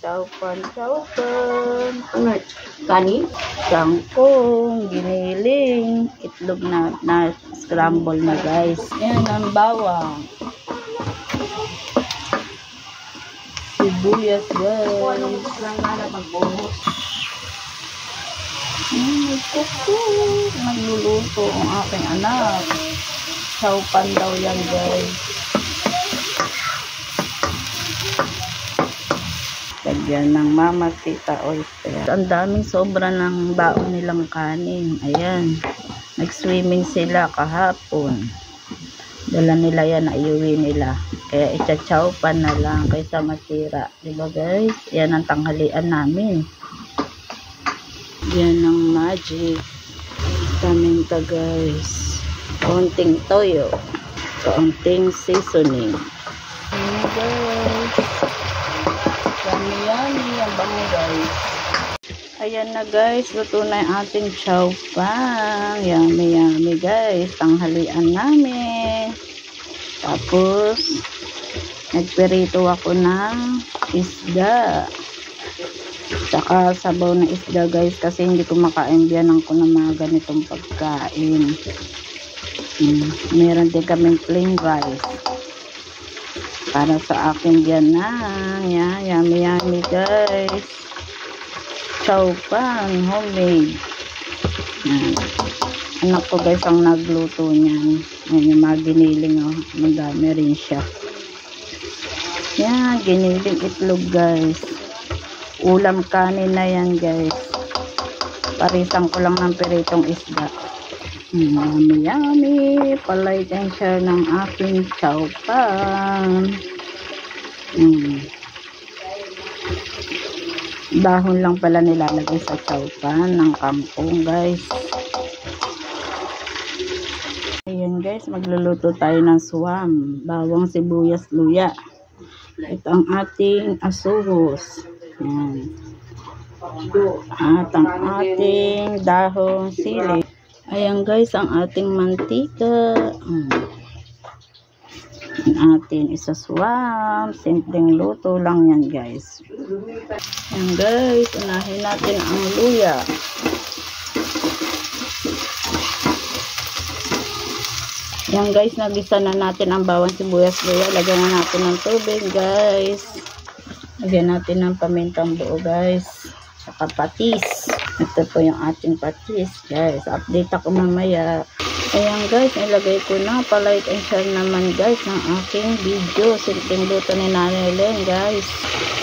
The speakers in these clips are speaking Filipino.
Chowpan, chowpan. Ano? Kanin? Kangkong, giniling, itlog na scramble na guys. Yan ang bawang. Sibuyas guys. Lang na magbuhos. Nagluluto ang aking anak. Chowpan daw yan guys. Lagyan ng Mama Tita Oyster. Ang daming sobra ng baon nilang kanin. Ayan. Nag-swimming sila kahapon. Dala nila yan na iuwi nila. Kaya itcha-chowpan na lang kaysa masira. Diba guys? Yan ang tanghalian namin. Yan ang magic. Paminta guys. Kaunting toyo. Kaunting seasoning. Ayan guys. Yummy ang bango guys. Ayan na guys. Luto na yung ating chowpan. Yummy guys. Tanghalian namin. Tapos nagperito ako ng isda. Tsaka sabaw na isda guys, kasi hindi ko makaimbiyanan ko ng mga ganitong pagkain. Meron din kaming plain rice para sa akin dyan na. Yummy guys. Chowpan homemade. Anak ko guys ang nagluto niyan. Yan yung mga giniling, oh. Madami rin siya. Yan, giniling itlog guys. Ulam kanin na yan guys. Parisan ko lang ng peritong isda. Yummy. Palay din siya ng aking chowpan. Dahon lang pala nilalagay sa chowpan ng kangkong guys. Ayan guys, magluluto tayo ng suwam. Bawang, sibuyas, luya. Ito ang ating asuhos. Yan. At ang ating dahong sili. Ayan guys, ang ating mantika. Ang ating isaswam. Simpleng luto lang yan guys. Ayan guys, unahin natin ang luya. Ayan guys, nagisa na natin ang bawang, sibuyas, luya. Lagyan na natin ng tubig guys. Lagyan natin ng pamintang buo guys. Saka patis. Ito po yung ating patis guys. Update ako mamaya. Ayan guys, nilagay ko na. Pa-like and share naman guys ng aking video. Simpleng luto ni Nanay Len guys.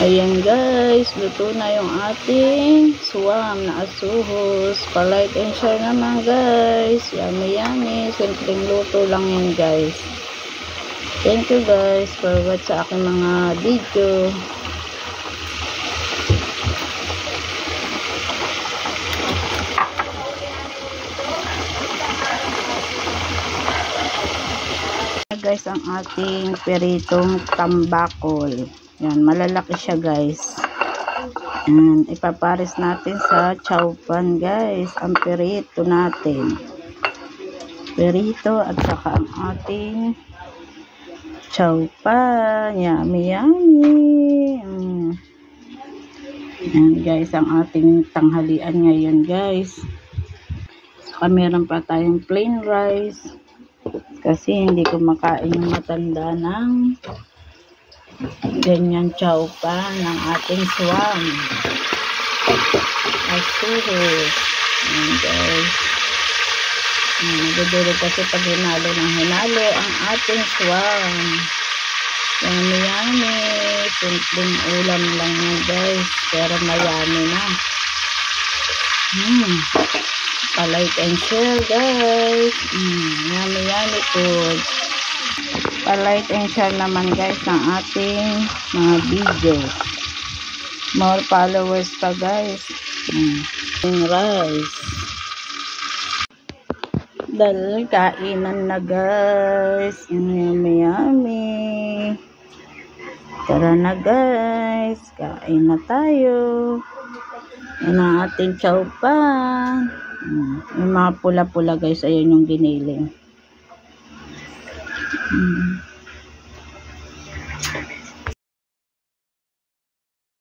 Ayan guys, luto na yung ating suwam na asuhos. Pa-like and share naman guys. Yummy. Simpleng luto lang yan guys. Thank you guys for watch sa aking mga video. Guys, ang ating peritong tambakol. Yan, malalaki siya guys. And ipapares natin sa chowpan guys. Ang perito natin. Perito at saka ang ating chowpan. Yummy. Yan guys, ang ating tanghalian ngayon guys. Saka meron pa tayong plain rice. Kasi hindi ko makain yung matanda ng ganyan chowpan ng ating suwam. Asuhos. Ayan guys. Nagdudulog kasi pag hinalo ng hinalo ang ating suwam. Yummy. Simpleng ulam lang yan guys. Pero mayami na. Pa-like and share guys. Yummy food. Pa-like and share naman guys ng ating mga videos. More followers pa guys. Rice. Dahil kainan na guys. Yummy. Tara na guys. Kain na tayo. Yan ang ating chowpan. Yung mga pula-pula guys, ayan yung giniling.